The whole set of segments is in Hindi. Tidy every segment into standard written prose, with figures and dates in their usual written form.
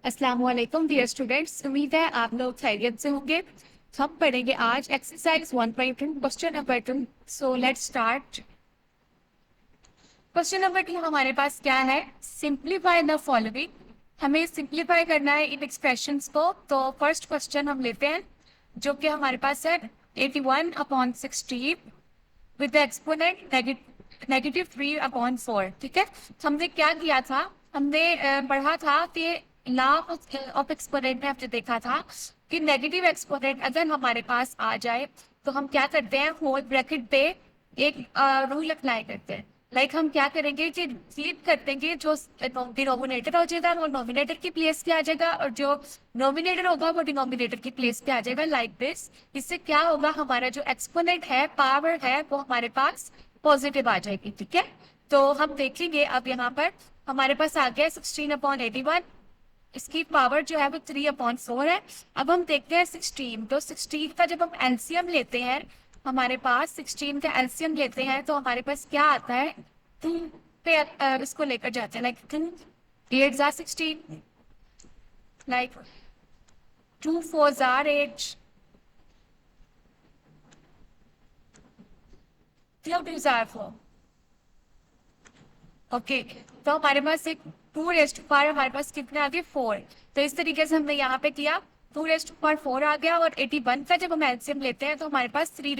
अस्सलाम वालेकुम डियर स्टूडेंट्स, उम्मीद है आप लोग खैरियत से होंगे। हम पढ़ेंगे आज exercise 1.2 question number 2। So let's start. Question number 2 हमारे पास क्या है? Simplify the following. हमें सिंप्लीफाई करना है इन एक्सप्रेशंस को। तो फर्स्ट क्वेश्चन हम लेते हैं जो कि हमारे पास है 81/16 विद एक्सपोनेंट -3/4। ठीक है, हमने क्या किया था? हमने पढ़ा था कि लॉ ऑफ एक्सपोनेंट में हमने देखा था कि नेगेटिव एक्सपोनेंट अगर हमारे पास आ जाए तो हम क्या करते हैं, होल ब्रैकेट पे एक रूल अप्लाई करते हैं। लाइक हम क्या करेंगे कि फ्लिप कर देंगे, जो डिनोमिनेटर हो जाएगा वो नोमिनेटर की प्लेस पे आ जाएगा और जो नोमिनेटर होगा वो डिनोमिनेटर की प्लेस पे आ जाएगा, लाइक दिस। इससे क्या होगा, हमारा जो एक्सपोनेंट है, पावर है, वो हमारे पास पॉजिटिव आ जाएगी। ठीक है, तो हम देखेंगे अब यहाँ पर हमारे पास आ गया 16/81। इसकी पावर जो है वो 3/4 है। अब हम देखते हैं 16। तो 16 का जब हम एलसीएम लेते हैं, हमारे पास 16 का एलसीएम लेते हैं तो हमारे पास क्या आता है, 2 पे इसको लेकर जाते हैं। Like 2 8 16, like 2 4 8, 3 2 4। ओके, तो हमारे पास एक 2 हमारे पास कितने आ गए, 4। तो इस तरीके से हमने यहाँ पे किया, 2 4 आ गया। और 81 का जब हम एलसीएम लेते हैं तो हमारे पास 3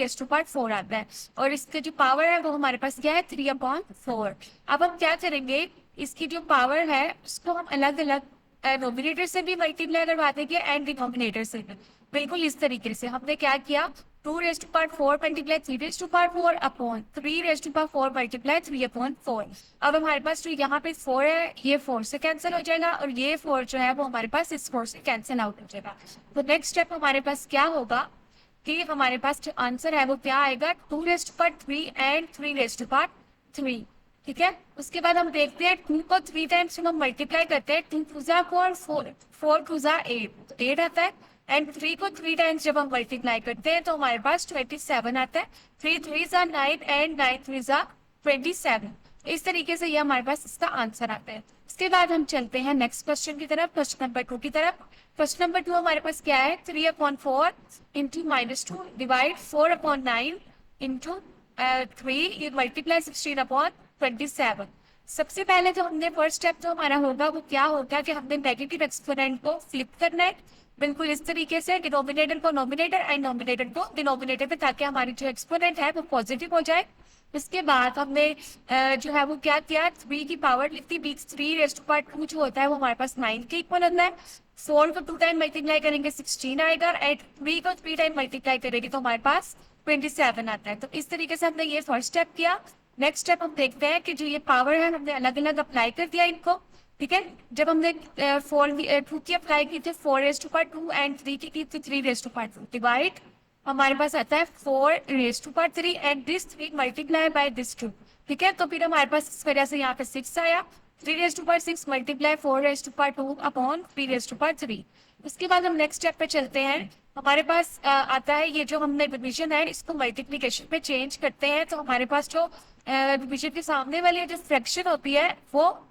4 आता है और इसके जो पावर है वो हमारे पास क्या है, 3/4। अब हम क्या करेंगे, इसकी जो पावर है उसको हम अलग अलग नोमिनेटर से भी मल्टीप्लाई करवा देंगे एंड डिनोमिनेटर से भी। बिल्कुल इस तरीके से हमने क्या किया, 2 4 मल्टीप्लाई 3 4 अपॉन 3 4 मल्टीप्लाई 3/4। अब हमारे पास जो यहाँ पे 4 है, ये 4 से कैंसिल हो जाएगा और ये 4 जो है वो हमारे पास इस 4 से कैंसिल आउट हो जाएगा। तो नेक्स्ट स्टेप हमारे पास क्या होगा कि हमारे पास जो आंसर है वो क्या आएगा, 2 3 एंड 3 ठीक है। उसके बाद हम देखते हैं 2 को 3 टाइम्स हम मल्टीप्लाई करते हैं, 2 2 4 4 2 8 आता है। एंड 3 को 3 टाइम्स जब हम मल्टीप्लाई करते हैं तो हमारे पास 27 आता है। 3 3 9 एंड 9 3 27। इस तरीके से ये हमारे पास इसका आंसर आता है। इसके बाद हम चलते हैं नेक्स्ट क्वेश्चन की तरफ, क्वेश्चन नंबर 2 की तरफ। क्वेश्चन नंबर 2 हमारे पास क्या है, 3/4 इंटू -2 डिवाइड 4/9 इंटू 3 मल्टीप्लाई 16/27। सबसे पहले जो हमने फर्स्ट स्टेप जो हमारा होगा वो क्या होगा कि हमने नेगेटिव एक्सपोनेंट को फ्लिप करना है, बिल्कुल इस तरीके से, डिनोमिनेटर को नोमिनेटर एंड नोमिनेटर को डिनोमिनेटर पे, ताकि हमारी जो एक्सपोनेंट है वो पॉजिटिव हो जाए। इसके बाद हमने जो है वो क्या किया, 3 की पावर लिखती, बीच 3 जो होता है वो हमारे पास 9 के इक्वल होता है। 4 को 2 टाइम मल्टीप्लाई करेंगे 16 आएगा एंड 3 को 3 टाइम मल्टीप्लाई करेंगे तो हमारे पास 27 आता है। तो इस तरीके से हमने ये फर्स्ट स्टेप किया। नेक्स्ट स्टेप हम देखते हैं कि जो ये पावर है हमने अलग अलग अप्लाई कर दिया इनको। ठीक है, जब हमने 2 की अप्लाई की थी 4 2 एंड 3 की थी 3 डिवाइड, हमारे पास आता है 4 and this 3 multiply by this 2। ठीक है, तो फिर हमारे पास इस वजह से यहाँ पे 6 आया। 3 मल्टीप्लाई 4 अपॉन 3 उसके बाद हम नेक्स्ट स्टेप पे चलते हैं। हमारे पास आता है ये जो हमने डिवीजन है इसको मल्टीप्लीकेशन पे चेंज करते हैं तो हमारे पास जो डिवीजन के सामने वाली जो फ्रैक्शन होती है वो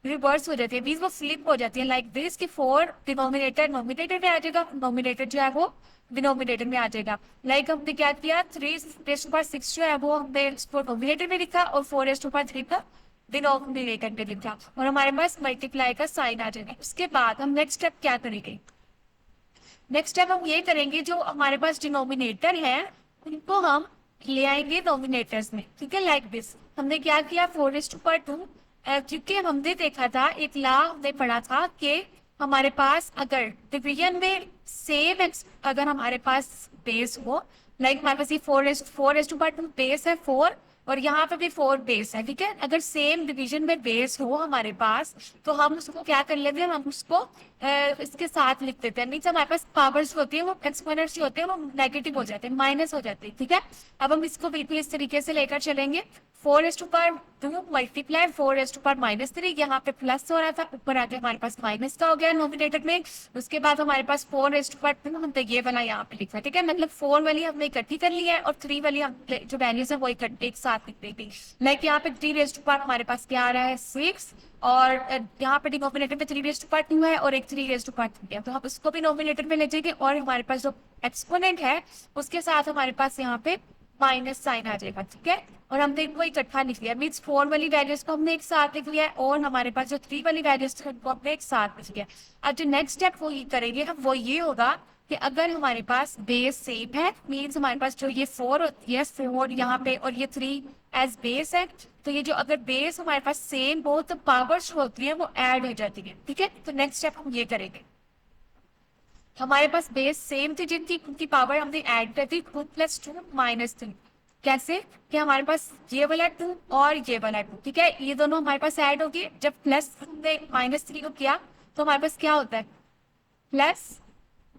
रिवर्स हो जाती है, मीन वो फ्लिप हो जाती है, लाइक दिस कि 4 डिनोमिनेटर नोमिनेटर में आ जाएगा, नोमिनेटर जो है वो डिनोमिनेटर में आ जाएगा। लाइक हमने क्या किया, 3 6 जो है वो हमने इसको नोमिनेटर में लिखा और 4 का डिनोमिनेटर में लिखा और हमारे पास मल्टीप्लाई का साइन आ जाएगा। उसके बाद हम नेक्स्ट स्टेप क्या करेंगे, नेक्स्ट स्टेप हम ये करेंगे, जो हमारे पास डिनोमिनेटर है उनको हम ले आएंगे नोमिनेटर्स में। ठीक है, लाइक दिस हमने क्या किया, 4:2 क्योंकि हमने देखा था, एक लॉ हमने पढ़ा था कि हमारे पास अगर डिवीजन में सेम अगर हमारे पास बेस हो, लाइक हमारे पास ये 4:2 बेस है 4 और यहाँ पे भी 4 बेस है। ठीक है, अगर सेम डिवीजन में बेस हो हमारे पास तो हम उसको क्या कर लेते हैं, हम उसको इसके साथ लिख देते हैं। मीन्स हमारे पास पावर्स होती है वो एक्सपोनेंट्स होते हैं वो नेगेटिव हो जाते हैं, माइनस हो जाते हैं। ठीक है, अब हम इसको बिल्कुल इस तरीके से लेकर चलेंगे, 4:2 मल्टीप्लाई 4:-3, यहाँ पे प्लस हो रहा था, ऊपर आके हमारे पास माइनस का हो गया नोमिनेटर में। उसके बाद हमारे पास 4:2 हमने ये वाला यहाँ पे लिखा है। ठीक है, मतलब 4 वाली हमने इकट्ठी कर ली है और 3 वाली हम जो वैल्यूज है वो एक साथ साथ लिख देंगे। लाइक यहाँ पे 3 रेज़ टू पावर हमारे पास क्या आ रहा है 6, और यहाँ पे डिनोमिनेटर में 3 रेज़ टू पावर 2 है और एक 3 रेज़ टू पावर 3 है, तो हम उसको भी डिनोमिनेटर में ले जाएंगे और हमारे पास जो एक्सपोनेंट है उसके साथ हमारे पास यहाँ पे माइनस साइन आ जाएगा, ठीक है। और हमने इनको इकट्ठा लिख लिया, मीन्स 4 वाली वैल्यूज को हमने एक साथ लिख लिया है और हमारे पास जो 3 वाली वैल्यूज थी उनको हमने एक साथ लिख लिया। अब जो नेक्स्ट स्टेप वो ये करेंगे हम, वो ये होगा कि अगर हमारे पास बेस सेम है, मीन्स हमारे पास जो ये 4 होती है 4 यहाँ पे और ये 3 एज बेस है, तो ये जो अगर बेस हमारे पास सेम हो तो पावर्स होती है वो ऐड हो जाती है, ठीक है। तो नेक्स्ट स्टेप हम ये करेंगे, हमारे पास बेस सेम थी जिनकी उनकी पावर हमने ऐड कर दी 2 + 2 - 3। कैसे कि हमारे पास ये वाला 2 और ये वाला 2, ठीक है, ये दोनों हमारे पास ऐड हो गए। जब प्लस हमने -3 को किया तो हमारे पास क्या होता है प्लस,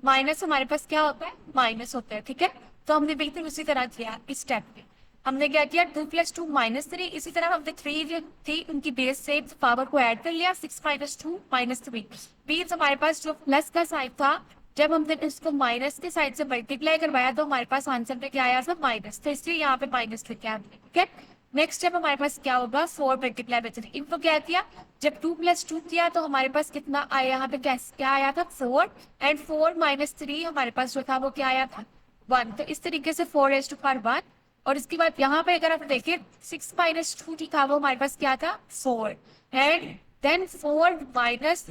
माइनस हमारे पास क्या होता है माइनस होता है, ठीक है। तो हमने बिल्कुल उसी तरह किया इस स्टेप पे, हमने क्या किया 2 + 2 - 3। इसी तरह हमने 3 जो थी उनकी बेस से पावर को ऐड कर लिया 6 - 2 - 3। मीन्स हमारे पास जो प्लस का साइन था जब हमने इसको माइनस के साइड से मल्टीप्लाई करवाया तो हमारे पास आंसर में क्या आया था माइनस, तो इसलिए यहाँ पे माइनस लिखे हमने, ठीक है। नेक्स्ट स्टेप हमारे पास क्या होगा 4 मल्टीप्लाई बाय 3। इनको क्या किया जब 2 + 2 किया तो हमारे पास कितना आया, यहाँ पे क्या आया था 4, एंड 4 - 3 हमारे पास जो था वो क्या आया था 1। तो इस तरीके से 4⁻1। और इसके बाद यहाँ पे अगर आप देखें 6 - 2 था वो हमारे पास क्या था 4, एंड देन 4 -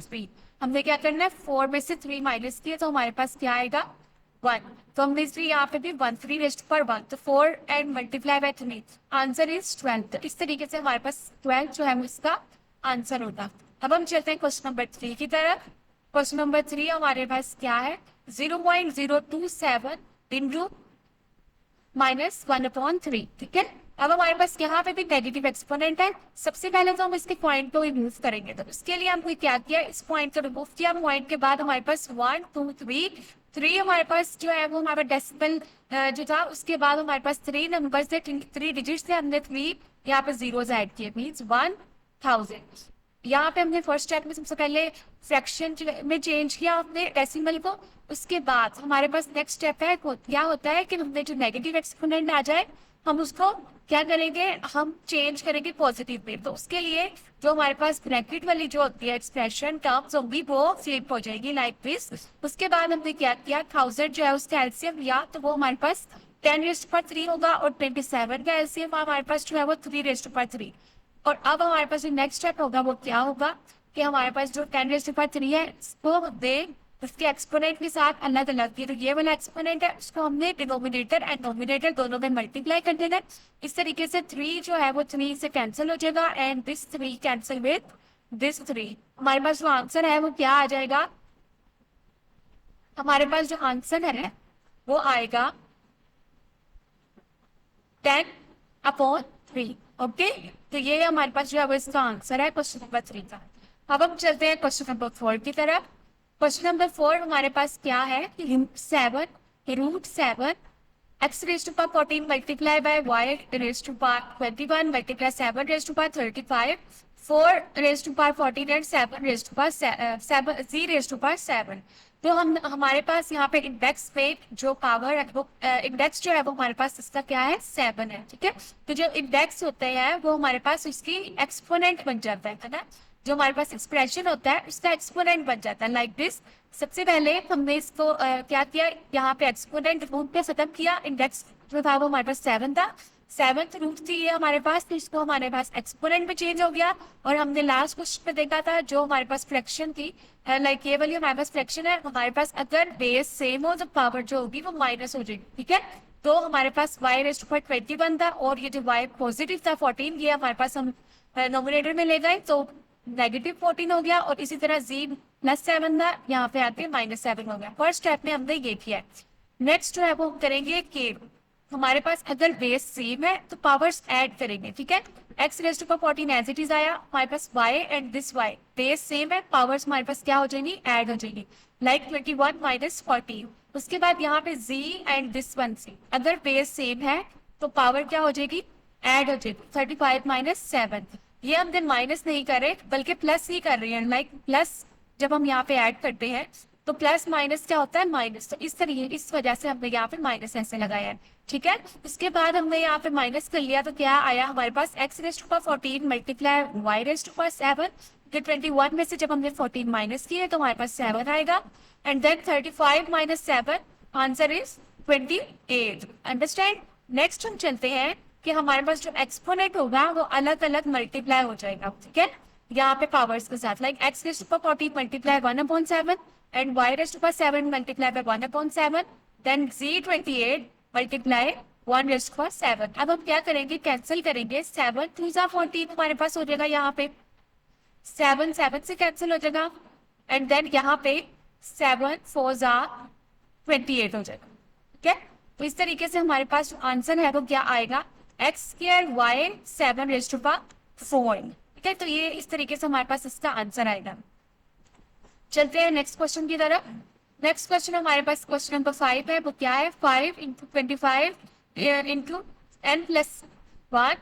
3 हमने क्या करना है 4 में से 3 माइनस किया तो हमारे पास क्या आएगा 1। तो हमने इसलिए यहाँ पे भी 1 3⁻1, तो 4 and multiply by 3 answer is 12। तो इस तरीके से हमारे पास 12 जो है इसका आंसर होगा। अब हम चलते हैं क्वेश्चन नंबर 3 की तरफ। क्वेश्चन नंबर 3 हमारे पास क्या है 0.027 into -1/3, ठीक है। अब हमारे पास यहाँ पे भी नेगेटिव एक्सपोनेंट है। सबसे पहले तो हम इसके पॉइंट को रिमूव करेंगे, तो उसके लिए हमने क्या किया इस पॉइंट को रिमूव किया। पॉइंट के बाद हमारे पास 1 2 3 हमारे पास जो है वो हमारा डेसिमल जो था, उसके बाद हमारे पास 3 नंबर थे 3 डिजिट थे, हमने 3 यहाँ पे जीरोस ऐड किए मीन्स 1000। यहाँ पे हमने फर्स्ट स्टेप में सबसे पहले फ्रैक्शन में चेंज किया अपने डेसिमल को। उसके बाद हमारे पास नेक्स्ट स्टेप है क्या होता है कि हमने जो नेगेटिव एक्सपोनेंट आ जाए हम उसको क्या करेंगे हम चेंज करेंगे पॉजिटिव में। तो उसके लिए जो हमारे पास ब्रैकेट वाली जो होती है एक्सप्रेशन टर्म्स होंगी वो फ्लिप हो जाएगी लाइक दिस। उसके बाद हमने क्या किया 1000 जो है उसका एलसीएम लिया तो वो हमारे पास 10⁻3 होगा और 27 का एलसीएम हमारे पास जो है वो 3⁻3। और अब हमारे पास जो नेक्स्ट स्टेप होगा वो क्या होगा कि हमारे पास जो 10⁻3 है इसको दे उसके एक्सपोनेंट के साथ अलग अलग किया। तो ये वाला एक्सपोनेंट है उसको हमने डिनोमिनेटर एंड नोमिनेटर दोनों में मल्टीप्लाई कर देना। इस तरीके से 3 जो है वो 3 से कैंसिल हो जाएगा and this 3 cancel with this 3। हमारे पास जो आंसर है वो क्या आ जाएगा, हमारे पास जो आंसर है वो आएगा 10/3। ओके, तो ये हमारे पास जो है वो इसका आंसर है क्वेश्चन नंबर 3 का। अब हम चलते हैं क्वेश्चन नंबर 4 की तरफ। क्वेश्चन नंबर 4 हमारे पास क्या है √7 x⁻14 multiply by y⁻21 multiply 7⁻35 4⁻14 and 7⁻7। तो हम हमारे पास यहाँ पे इंडेक्स पे जो पावर है वो इंडेक्स जो है वो हमारे पास इसका क्या है 7 है, ठीक है। तो जो इंडेक्स होते हैं वो हमारे पास उसकी एक्सपोनेंट बन जाता है ना, जो हमारे पास एक्सप्रेशन होता है उसका एक्सपोनेंट बन जाता है लाइक दिस। सबसे पहले हमने इसको क्या किया यहाँ पे एक्सपोनेंट रूट पे खत्म किया, इंडेक्स जो था वो हमारे पास 7 था, 7th रूट थी ये हमारे पास, तो इसको हमारे पास एक्सपोनेंट में चेंज हो गया। और हमने लास्ट क्वेश्चन पे देखा था जो हमारे पास फ्रैक्शन थी लाइक ये वाली हमारे पास फ्रैक्शन है, हमारे पास अगर बेस सेम हो तो पावर जो होगी वो माइनस हो जाएगी, ठीक है। तो हमारे पास y⁻21 था और ये जो y पॉजिटिव था 14 ये हमारे पास हम नोमिनेटर में ले गए तो -14 हो गया। और इसी तरह z+7 था यहाँ पे आते -7 हो गया। फर्स्ट स्टेप में हमने ये किया। नेक्स्ट जो है वो हम करेंगे के हमारे पास अगर बेस सेम है तो पावर्स ऐड करेंगे, ठीक है। x⁻14 एज इट इज आया, हमारे पास y and this y base same है, पावर्स हमारे पास क्या हो जाएंगी ऐड हो जाएंगी लाइक 21 - 14। उसके बाद यहाँ पे z एंड दिस 1 c अगर बेस सेम है तो पावर क्या हो जाएगी ऐड हो जाएगी 35 - 7। ये हमने माइनस नहीं कर रहे बल्कि प्लस ही कर रहे हैं, लाइक प्लस जब हम यहाँ पे ऐड करते हैं तो प्लस माइनस क्या होता है, माइनस। तो इस तरीके, इस वजह से हमने यहाँ पे माइनस ऐसे लगाया है, ठीक है। उसके बाद हमने यहाँ पे माइनस कर लिया, तो क्या आया हमारे पास x rest to power 14 multiply y rest to power 7। 21 में से जब हमने 14 माइनस किए तो हमारे पास 7 आएगा। And then 35 minus 7, answer is 28। Understand. Next हम चलते हैं कि हमारे पास जो एक्सपोनेंट होगा वो अलग अलग मल्टीप्लाई हो जाएगा, ठीक है, यहाँ पे पावर्स के साथ। Like x rest to power 14 multiply 1/7 and y rest to power 7 multiply by 1/7, then z 28 multiply 1 raise to power 7। अब हम क्या करेंगे, कैंसिल करेंगे। 7 2 14 हमारे पास हो जाएगा, यहाँ पे 7 7 से कैंसिल हो जाएगा। एंड देन यहाँ पे 7 4 28 हो जाएगा, ठीक है। तो इस तरीके से हमारे पास जो आंसर है वो क्या आएगा, x² y 7 rest to power 4, ठीक है। तो ये इस तरीके से हमारे पास इसका आंसर आएगा। चलते हैं नेक्स्ट क्वेश्चन की तरफ। नेक्स्ट क्वेश्चन हमारे पास क्वेश्चन नंबर 5 है, वो क्या है, 5 × 25 × n+1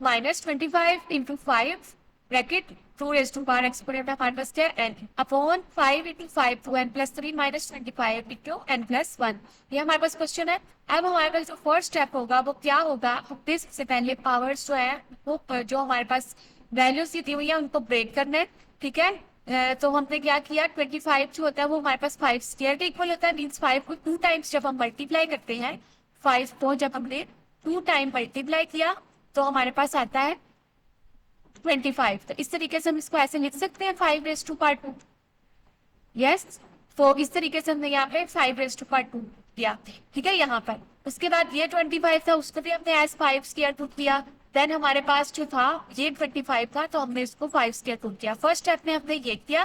minus 25 × 5 bracket 2 raise to power exponent हमारे पास क्या है, n upon 5 × 5 to n+3 minus 25 × n+1। ये हमारे पास क्वेश्चन है। अब हमारे पास जो फर्स्ट स्टेप होगा वो क्या होगा, सबसे पहले पावर्स जो है वो जो हमारे पास वैल्यूज दी हुई है उनको ब्रेक करना है, ठीक है। तो हमने क्या किया, 25 जो होता है वो हमारे पास 5 स्क्वायर के इक्वल होता है। मीन्स 5 को 2 टाइम्स जब हम मल्टीप्लाई करते हैं, 5 को जब हमने 2 टाइम मल्टीप्लाई किया तो हमारे पास आता है 25। तो इस तरीके से हम इसको ऐसे लिख सकते हैं 5 रेज़ टू पावर 2। यस, तो इस तरीके से हमने यहाँ पे 5 रेज़ टू पावर 2 दिया, ठीक है, यहाँ पर। उसके बाद ये 25 था, उसको भी हमने एज 5 स्क्वायर रूट किया। देन हमारे पास जो था ये 25 था, तो हमने इसको 5 स्क्वायर रूट किया। फर्स्ट स्टेप में हमने ये किया।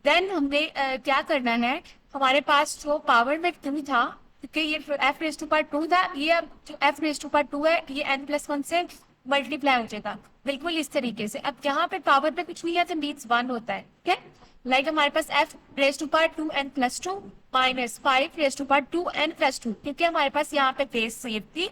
देन हमने क्या करना है, हमारे पास जो पावर में 2 था, क्योंकि ये f रेज़ टू पावर 2 था, ये अब जो f रेज़ टू पावर 2 है ये n+1 से मल्टीप्लाई हो जाएगा, बिल्कुल इस तरीके से। अब यहाँ पे पावर पे कुछ नहीं है तो मीन्स 1 होता है, ठीक है। लाइक हमारे पास f raise to power 2n+2 minus 5 raise to power 2n+2, क्योंकि हमारे पास यहाँ पे बेस सेम थी,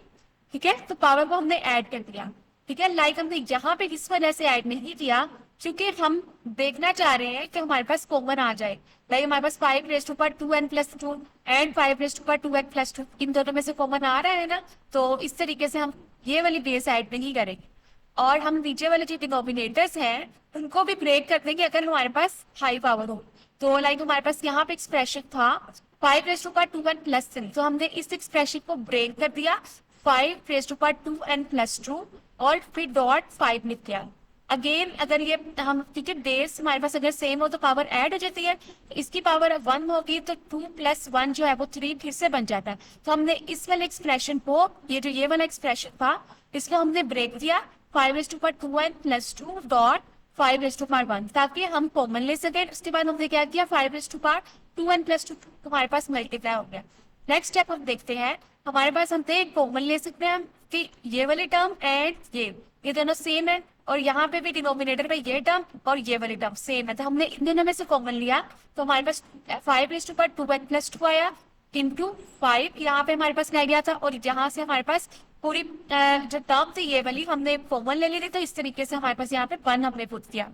ठीक है, तो पावर को हमने ऐड कर दिया, ठीक है। लाइक हमने यहाँ पे इस वजह से ऐड नहीं किया क्योंकि हम देखना चाह रहे हैं कि हमारे पास कॉमन आ जाए। लाइक हमारे पास 5 raise to power 2n+2 and 5 raise to power 2n+2, इन दोनों में से कॉमन आ रहा है ना, तो इस तरीके से हम ये वाली बेस ऐड नहीं करेंगे। और हम नीचे वाले जो डिनोमिनेटर्स हैं उनको भी ब्रेक कर देंगे अगर हमारे पास हाई पावर हो। तो लाइक हमारे पास यहाँ पे एक्सप्रेशन था 5 रेज़ टू पावर 2n+3, तो हमने इस एक्सप्रेशन को ब्रेक कर दिया 5 रेज़ टू पावर 2n+2 और फिर डॉट 5 लिख दिया। अगेन अगर ये हम, क्योंकि बेस हमारे पास अगर सेम हो तो पावर ऐड हो जाती है, इसकी पावर 1 होगी तो 2 + 1 जो है वो 3 फिर से बन जाता है। तो हमने इस वाले एक्सप्रेशन को, ये वाला एक्सप्रेशन था, इसको हमने ब्रेक दिया 5 raise to power 2n+2 dot 5 raise to power 1, ताकि हम कॉमन ले सकें। उसके बाद हमने क्या किया, 5 रेज़ टू पावर 2n+2 हमारे पास मल्टीप्लाई हो गया। नेक्स्ट स्टेप हम देखते हैं, हमारे पास हमने कॉमन ले सकते हैं कि ये वाली टर्म एंड ये दोनों सेम है, और यहाँ पे भी डिनोमिनेटर पे ये टर्म और ये वाली टर्म सेम है, तो हमने इन दोनों में से कॉमन लिया। तो हमारे पास 5 रेज़ टू पावर 2n+2 आया इंटू 5, यहाँ पे हमारे पास रह गया था, और यहाँ से हमारे पास पूरी जो टर्म थी ये वाली हमने कॉमन ले ली थी, तो इस तरीके से हमारे पास यहाँ पे 1 हमने पुट किया।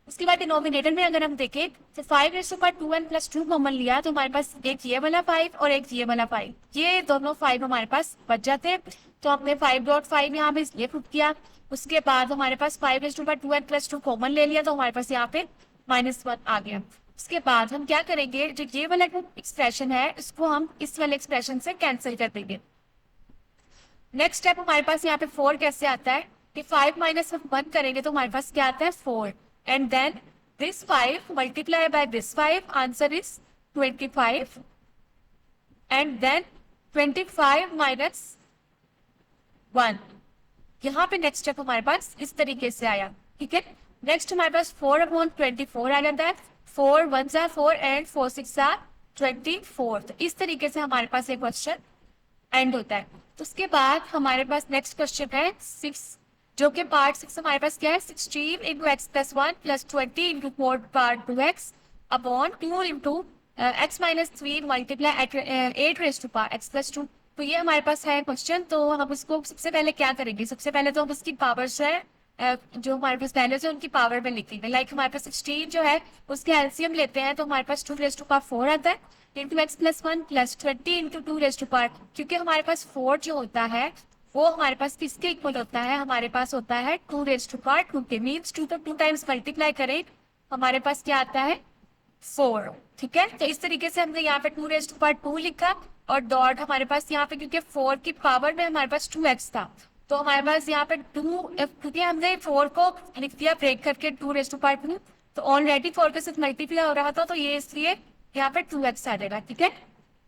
उसके बाद डिनोमिनेटर में अगर हम देखें तो 5 raise to power 2n+2 common लिया, तो हमारे पास एक ये वाला 5 और एक ये वाला 5, ये दोनों 5 हमारे पास बच जाते हैं। तो हमने 5.5 यहाँ पे ये पुट किया। उसके बाद हमारे पास 5 raise to power 2n+2 common ले लिया, तो हमारे पास यहाँ पे -1 आ गया। उसके बाद हम क्या करेंगे, जो ये वाला एक्सप्रेशन है इसको हम इस वाले एक्सप्रेशन से कैंसिल कर देंगे। नेक्स्ट स्टेप हमारे पास यहाँ पे 4 कैसे आता है कि 5 माइनस हम 1 करेंगे तो हमारे पास क्या आता है 4, and then this 5 multiply by this 5, answer is 25, and then 25 minus 1। यहाँ पे नेक्स्ट स्टेप हमारे पास इस तरीके से आया, ठीक है। नेक्स्ट हमारे पास 4/24 आ जाता है, 4 1 ज़ा 4 एंड 4 6 ज़ा 24। तो इस तरीके से हमारे पास एक क्वेश्चन एंड होता है। तो उसके बाद हमारे पास नेक्स्ट क्वेश्चन है 6, जो कि पार्ट 6 हमारे पास क्या है, 16 × x + 1 + 20 × 4 part 2x upon 2 × x - 3 multiply 8 raise to power x + 2। तो ये हमारे पास है क्वेश्चन। तो हम उसको सबसे पहले क्या करेंगे, सबसे पहले तो हम उसकी पावर्स है जो हमारे पास वैल्यूज है उनकी पावर में लिखी है। लाइक हमारे पास 16 जो है उसके एलसीएम लेते हैं तो हमारे पास 2 रेज टू पावर 4 आता है into x plus 1 plus 20 into 2 raise to power, क्योंकि हमारे पास 4 जो होता है वो हमारे पास किसके इक्वल होता है, हमारे पास होता है 2 रेज टू पावर 2 के। मीन्स 2 तो 2 टाइम्स मल्टीप्लाई करें हमारे पास क्या आता है 4। ठीक है, तो इस तरीके से हमने यहाँ पे 2 रेज टू पावर 2 लिखा और डॉट हमारे पास यहाँ पे क्योंकि 4 की पावर में हमारे पास 2x था तो हमारे पास यहाँ पे 2 क्योंकि हमने 4 को लिख दिया ब्रेक करके 2 रेज टू पावर 2 तो ऑलरेडी 4 के साथ मल्टीप्लाई हो रहा था तो ये इसलिए यहाँ पे 2x आ जाएगा। ठीक है,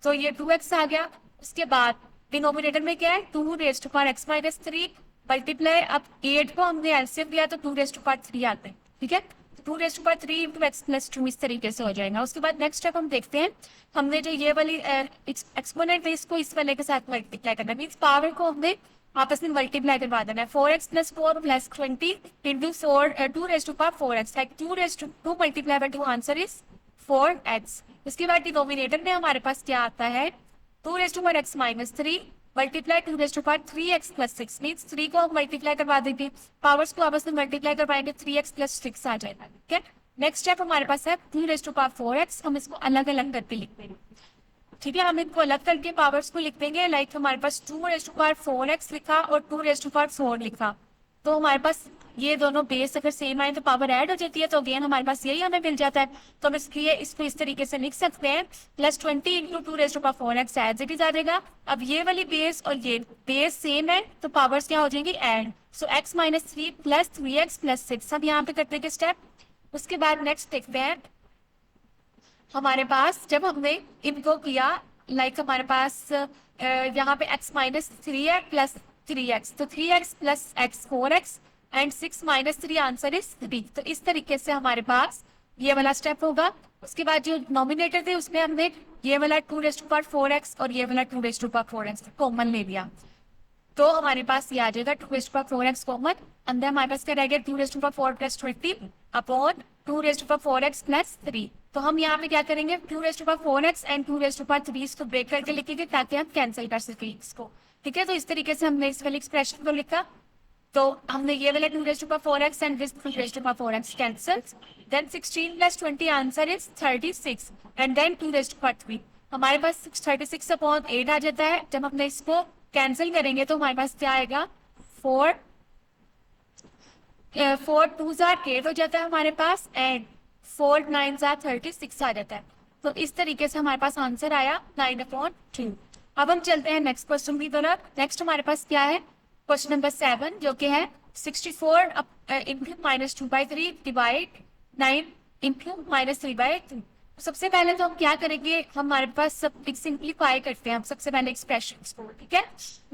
तो ये 2x आ गया। उसके बाद डिनोमिनेटर में क्या है 2 raise to power x minus 3 multiply, अब 8 को हमने एलसीएम दिया तो 2 रेज टू पावर 3 आते हैं। ठीक है, 2 raise to power 3 into x plus 2 इस तरीके से हो जाएगा। उसके बाद नेक्स्ट स्टेप हम देखते हैं, हमने जो ये वाली एक्सपोनेंट है इसको इस वाले के साथ मल्टीप्लाई करना है, मीन्स पावर को हमने आपस में मल्टीप्लाई करवा देना है। 4x plus 4 plus 20 into 2 raise to power 4x, like 2 raise to 2 multiply by 2 answer is 4x। इसके बाद डिनोमिनेटर में हमारे पास क्या आता है 2 raise to power x minus 3 multiply 2 raise to power 3x plus 6, means 3 को हम मल्टीप्लाई करवा देंगे, पावर्स को आपस में मल्टीप्लाई करवाएंगे 3x प्लस 6 आ जाएगा। ठीक है, नेक्स्ट स्टेप हमारे पास है 2 रेज टू पावर 4x, हम इसको अलग अलग करके लिख देंगे। ठीक है, हम इनको अलग करके पावर्स को लिख देंगे। लाइक हमारे पास 2 रेज टू पावर 4x लिखा और 2 रेज टू पावर 4 लिखा, तो हमारे पास ये दोनों बेस अगर सेम आए तो पावर ऐड हो जाती है, तो अगेन हमारे पास यही हमें मिल जाता है। तो हम इसलिए इसको इस तरीके से लिख सकते हैं plus 20 into 2 raise to power 4x as it is आ जाएगा। अब ये वाली बेस और ये बेस सेम है तो पावर्स क्या हो जाएंगी ऐड, सो x minus 3 plus 3x plus 6 हम यहाँ पे कर देंगे स्टेप। उसके बाद नेक्स्ट देखते हैं हमारे पास जब हमने इनको किया, लाइक हमारे पास यहाँ पे x माइनस 3 है प्लस 3x, तो 3x plus x 4x and 6 minus 3 answer is 3। तो इस तरीके से हमारे पास ये वाला स्टेप होगा। उसके बाद जो नॉमिनेटर थे उसमें हमने ये वाला 2 रेज टू पावर 4x और ये वाला 2 raise to power 4x common ले लिया, तो हमारे पास ये आ जाएगा 2 raise to power 4x common. अंदर हमारे पास क्या रहेगा 2 raise to power 4 plus 20 upon 2 raise to power 4x plus 3। तो हम यहाँ पे क्या करेंगे 2 raise to power 4x and 2 raise to power 3 इसको ब्रेक करके लिखेंगे ताकि हम कैंसिल कर सकें इसको। ठीक है, तो इस तरीके से हमने इस वाले एक्सप्रेशन को लिखा, तो हमने ये वाले 2 raise to power 4x and this 2 raise to power 4x cancels, then 16 plus 20 answer is 36 and then 2 raise to power 3 हमारे पास 36 अपॉन 8 आ जाता है। जब हमने इसको कैंसिल करेंगे तो हमारे पास क्या आएगा 4 2 8 हो जाता है हमारे पास एंड 4 9 36 आ जाता है। तो इस तरीके से हमारे पास आंसर आया 9/2। अब हम चलते हैं नेक्स्ट क्वेश्चन की तरफ। नेक्स्ट हमारे पास क्या है क्वेश्चन नंबर 7 जो कि है 64 इंटू -2/3 डिवाइड 9 इंटू -3/2। सबसे पहले तो हम क्या करेंगे, हमारे पास सब सिंप्लीफाई करते हैं हम सबसे पहले एक्सप्रेशंस को। ठीक है,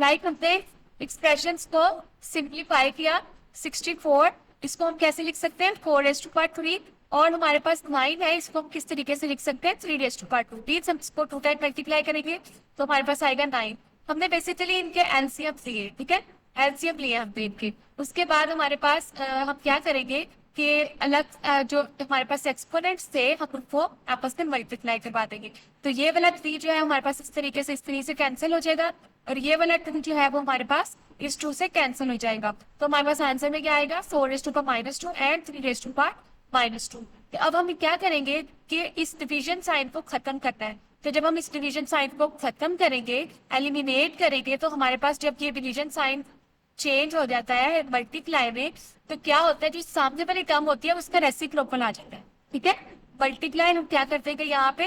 लाइक हमने एक्सप्रेशंस को सिंप्लीफाई किया 64, इसको हम कैसे लिख सकते हैं 4 रेज टू पावर 3 और हमारे पास 9 है, इसको हम किस तरीके से लिख सकते हैं 3 रेज टू पावर 2। प्लीज हम इसको 2 टाइम मल्टीप्लाई करेंगे तो हमारे पास आएगा 9। हमने बेसिकली इनके एलसीएम लिए, ठीक है एलसीएम लिए हमने इनके। उसके बाद हमारे पास हम क्या करेंगे कि अलग जो हमारे पास एक्सपोनेंट्स थे हम उनको आपस में मल्टीप्लाई करवा देंगे। तो ये वाला 3 जो है हमारे पास इस तरीके से इस तरीके से कैंसिल हो जाएगा और ये वाला 2 जो है वो हमारे पास इस 2 से कैंसिल हो जाएगा। तो हमारे पास आंसर में क्या आएगा 4 raise to power -2 and 3 raise to power -2। तो अब हम क्या करेंगे कि इस डिवीजन साइन को खत्म करना है। तो जब हम इस डिवीजन साइन को खत्म करेंगे एलिमिनेट करेंगे तो हमारे पास जब ये डिवीजन साइन चेंज हो जाता है मल्टीप्लाई में तो क्या होता है जो सामने वाली टर्म होती है उसका रेसिप्रोकल आ जाता है। ठीक है, मल्टीप्लाई हम क्या करते हैं यहाँ पे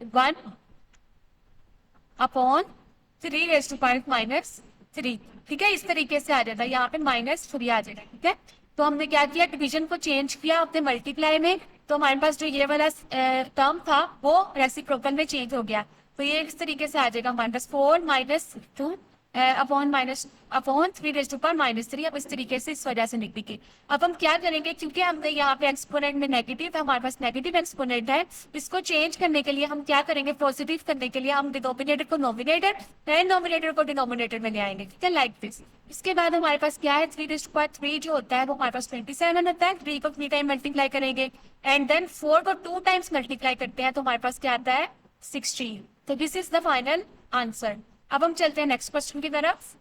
1 अपॉन 3 रेज टू पावर -3। ठीक है, इस तरीके से आ जाता है, यहाँ पे -3 आ जाएगा। ठीक है, तो हमने क्या किया डिवीजन को चेंज किया अपने मल्टीप्लाई में, तो हमारे पास जो ये वाला टर्म था वो रेसिप्रोकल में चेंज हो गया। तो ये इस तरीके से आ जाएगा -4 -2 अपॉन 3 रेज टू पावर -3। अब इस तरीके से इस वजह से लिख देंगे। अब हम क्या करेंगे क्योंकि हमने यहाँ पे एक्सपोनेंट में नेगेटिव है, हमारे पास नेगेटिव एक्सपोनेंट है, इसको चेंज करने के लिए हम क्या करेंगे पॉजिटिव करने के लिए हम डिनोमिनेटर को नोमिनेटर एंड नोमिनेटर को डिनोमिनेटर में ले आएंगे। ठीक है, लाइक दिस। इसके बाद हमारे पास क्या है 3 रेज टू पावर 3 जो होता है वो हमारे पास 27 होता है। 3 को 3 टाइम मल्टीप्लाई करेंगे एंड देन 4 को 2 टाइम्स मल्टीप्लाई करते हैं तो हमारे पास क्या आता है 16। तो this is the final answer. अब हम चलते हैं नेक्स्ट क्वेश्चन की तरफ।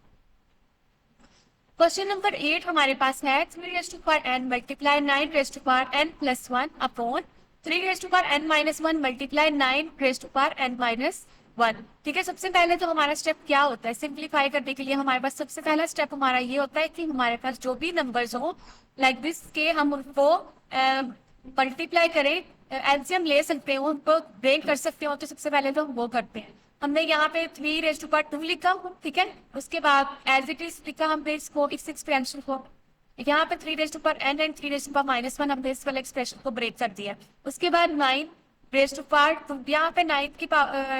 क्वेश्चन नंबर 8 हमारे पास है 3 raise to power n multiply 9 raise to power n plus 1 upon 3 raise to power n minus 1 multiply 9 raise to power n minus 1। ठीक है, सबसे पहले तो हमारा स्टेप क्या होता है, सिंप्लीफाई करने के लिए हमारे पास सबसे पहला स्टेप हमारा ये होता है कि हमारे पास जो भी नंबर्स हो लाइक दिस के हम उनको मल्टीप्लाई करें, एलसीएम ले सकते हो, उनको ब्रेक कर सकते हो, तो सबसे पहले तो हम वो करते हैं। हमने यहाँ पे 3 रेज टू पावर 2 लिखा, ठीक है, उसके बाद एज इट इज लिखा हमने इसको इस एक्सप्रेशन को, यहाँ पे 3 raise to power n and 3 raise to power minus 1 हमने इस वाले एक्सप्रेशन को ब्रेक कर दिया। उसके बाद 9 रेज टू पावर 2, यहाँ पे 9 की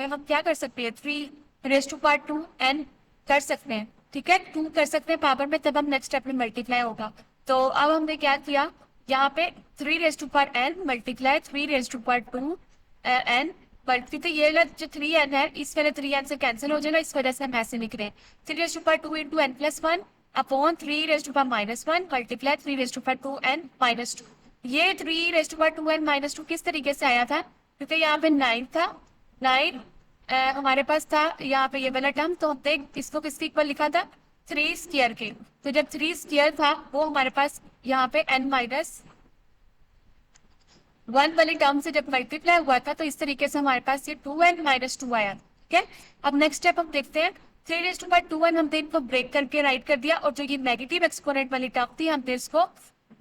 हम क्या कर सकते हैं 3 रेज टू पावर 2 n कर सकते हैं, ठीक है, 2 कर सकते हैं पावर में, तब हम नेक्स्ट स्टेप में मल्टीप्लाई होगा। तो अब हमने क्या किया, यहाँ पे 3 raise to power n multiply 3 raise to power 2 n बढ़ती, तो ये जो 3n है इस वाले 3n से कैंसिल हो जाएगा, इस वजह से हम ऐसे लिख रहे हैं 3 raise to power 2 into n plus 1 upon 3 raise to power minus 1 multiply 3 raise to power 2n minus 2। ये 3 raise to power 2n minus 2 किस तरीके से आया था, क्योंकि यहाँ पे 9 था, 9 हमारे पास था यहाँ पे ये वाला टर्म, तो हमने इसको किसके इक्वल लिखा था 3 स्क्वायर के, तो जब 3 स्क्वायर था वो हमारे पास यहाँ पे n माइनस 1 वाली टर्म से जब मल्टीप्लाई हुआ था, तो इस तरीके से हमारे पास ये 2n माइनस 2 आया। ठीक है, अब नेक्स्ट स्टेप हम देखते हैं 3 रेज टू पावर 2n हमने इनको ब्रेक करके राइट कर दिया, और जो ये नेगेटिव एक्सपोनेंट वाली टर्म थी हमने इसको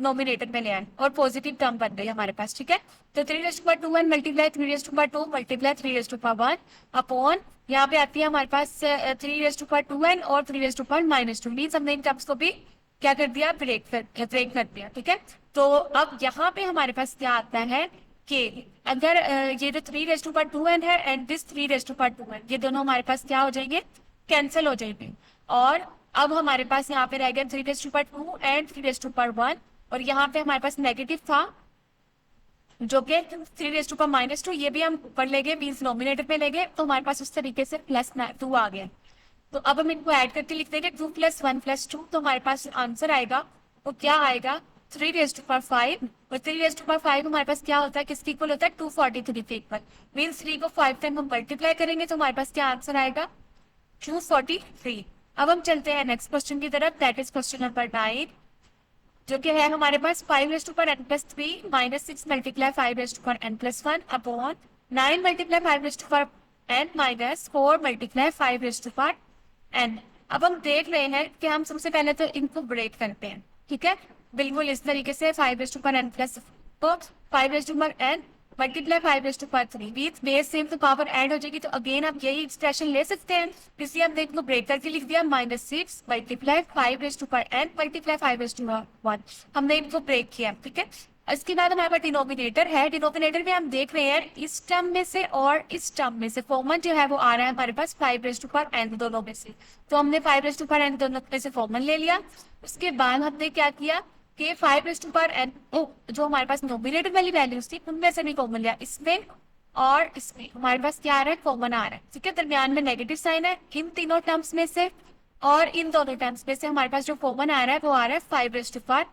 नोमिनेटर में ले आए और पॉजिटिव टर्म बन गई हमारे पास। ठीक है, तो 3 raise to power 2n multiply 3 raise to power 2 multiply 3 raise to power 1 upon यहाँ पे आती है हमारे पास 3 रेज टू पावर 2n और 3 raise to power minus 2, means हमने इन टर्म्स को भी क्या कर दिया, ब्रेक कर दिया। ठीक है, तो अब यहाँ पे हमारे पास क्या आता है कि अगर ये जो 3 रेज टू पावर 2n है and this 3 raise to power 2n, ये दोनों हमारे पास क्या हो जाएंगे, कैंसिल हो जाएंगे, और अब हमारे पास यहाँ पे रह गया 3 raise to power 2 and 3 raise to power 1, और यहाँ पे हमारे पास नेगेटिव था जो कि 3 रेज टू पावर माइनस 2, ये भी हम ऊपर ले गए, मीन्स नॉमिनेटर में ले गए, तो हमारे पास उस तरीके से प्लस 2 आ गया। तो अब हम इनको ऐड करके लिख देंगे 2 + 1 + 2, तो हमारे पास आंसर आएगा वो क्या आएगा 3 रेज टू पावर 5, और 3 रेज टू पावर 5 हमारे पास क्या होता है, किसके इक्वल होता है 243 के इक्वल, मीन्स 3 को 5 टाइम हम मल्टीप्लाई करेंगे तो हमारे पास क्या आंसर आएगा 243। अब हम चलते हैं नेक्स्ट क्वेश्चन की तरफ, दैट इज क्वेश्चन नंबर 9, जो कि है हमारे पास 5 raise to power n + 3 minus 6 multiply 5 raise to power n + 1 upon 9 multiply 5 raise to power n minus 4 multiply 5 raise to power n। अब हम देख रहे हैं कि हम सबसे पहले तो इनको ब्रेक करते हैं, ठीक है, बिल्कुल इस तरीके से 5 raise to power n plus 5 raise to power n multiply 5 raise to power 3, बीच बेस सेम तो पावर ऐड हो जाएगी, तो अगेन आप यही एक्सप्रेशन ले सकते हैं, इसलिए हमने इनको ब्रेक करके लिख दिया -6 multiply 5 raise to power n multiply 5 raise to power 1, हमने इनको ब्रेक किया। ठीक है, इसके बाद हमारे पास डिनोमिनेटर है, डिनोमिनेटर में हम देख रहे हैं इस टर्म में से और इस टर्म में से कॉमन जो है वो आ रहा है हमारे पास 5 रेज टू पावर n दोनों में से, तो हमने 5 रेज टू पावर n दोनों में से कॉमन ले लिया। उसके बाद हमने क्या किया कि 5 रेज टू पावर n जो हमारे पास नोमिनेटर वाली वैल्यूज थी उनमें से भी कॉमन लिया, इसमें और इसमें हमारे पास क्या आ रहा है, कॉमन आ रहा है। ठीक है, दरमियान में नेगेटिव साइन है, इन तीनों टर्म्स में से और इन दोनों टर्म्स में से हमारे पास जो कॉमन आ रहा है वो आ रहा है 5 रेज टू पावर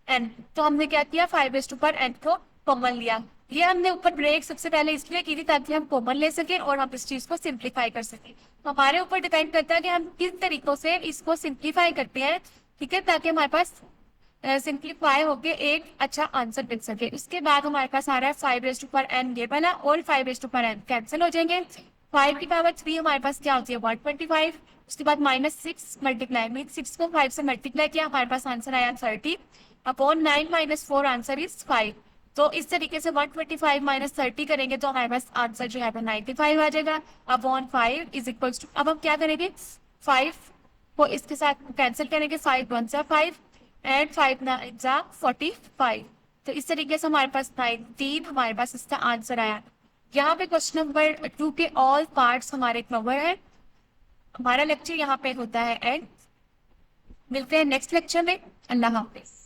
n, तो हमने क्या किया 5 रेज टू पावर n को कॉमन लिया। ये हमने ऊपर ब्रेक सबसे पहले इसलिए की थी ताकि हम कॉमन ले सके और हम इस चीज को सिंप्लीफाई कर सके, तो हमारे ऊपर डिपेंड करता है कि हम किस तरीकों से इसको सिंप्लीफाई करते हैं। ठीक है, ताकि हमारे पास सिंप्लीफाई होके एक अच्छा आंसर मिल सके। उसके बाद हमारे पास आ रहा है 5 रेज टू पावर n ये वाला, और 5 raise to power n cancel हो जाएंगे, 5 की पावर 3 हमारे पास क्या होती है 125, उसके बाद -6 मल्टीप्लाई में 6 को 5 से मल्टीप्लाई किया, हमारे पास आंसर आया 30 अपॉन 9 - 4 आंसर इज 5। तो इस तरीके से 125 - 30 करेंगे तो हमारे पास आंसर जो है 95 आ जाएगा अपॉन 5 इज इक्वल टू, अब हम क्या करेंगे 5 को इसके साथ कैंसिल करेंगे, 5 1 सा 5 एंड 5 9 सा 45, तो इस तरीके से हमारे पास 19 हमारे पास इसका आंसर आया। यहाँ पे क्वेश्चन नंबर 2 के ऑल पार्ट्स हमारे कवर है। हमारा लेक्चर यहाँ पे होता है एंड, मिलते हैं नेक्स्ट लेक्चर में, अल्लाह हाफिज।